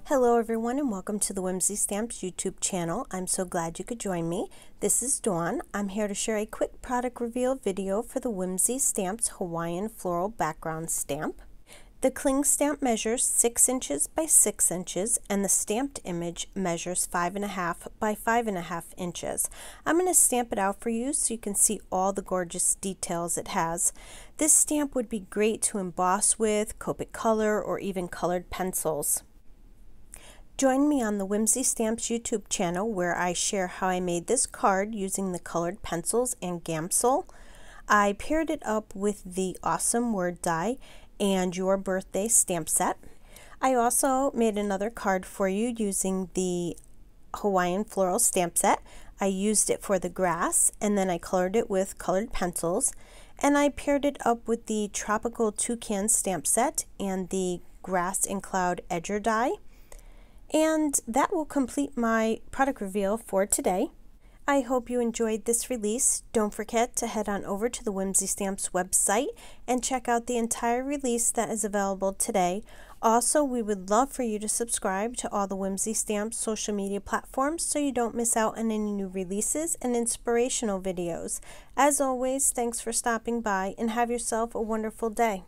Hello everyone and welcome to the Whimsy Stamps YouTube channel. I'm so glad you could join me. This is Dawn. I'm here to share a quick product reveal video for the Whimsy Stamps Hawaiian Floral background stamp. The cling stamp measures 6 inches by 6 inches and the stamped image measures 5.5 by 5.5 inches. I'm going to stamp it out for you so you can see all the gorgeous details it has. This stamp would be great to emboss with, copic color, or even colored pencils. Join me on the Whimsy Stamps YouTube channel where I share how I made this card using the colored pencils and Gamsol. I paired it up with the awesome word die and your birthday stamp set. I also made another card for you using the Hawaiian Floral stamp set. I used it for the grass and then I colored it with colored pencils, and I paired it up with the tropical Toucan stamp set and the grass and cloud edger die. And that will complete my product reveal for today. I hope you enjoyed this release. Don't forget to head on over to the Whimsy Stamps website and check out the entire release that is available today. Also, we would love for you to subscribe to all the Whimsy Stamps social media platforms so you don't miss out on any new releases and inspirational videos. As always, thanks for stopping by and have yourself a wonderful day.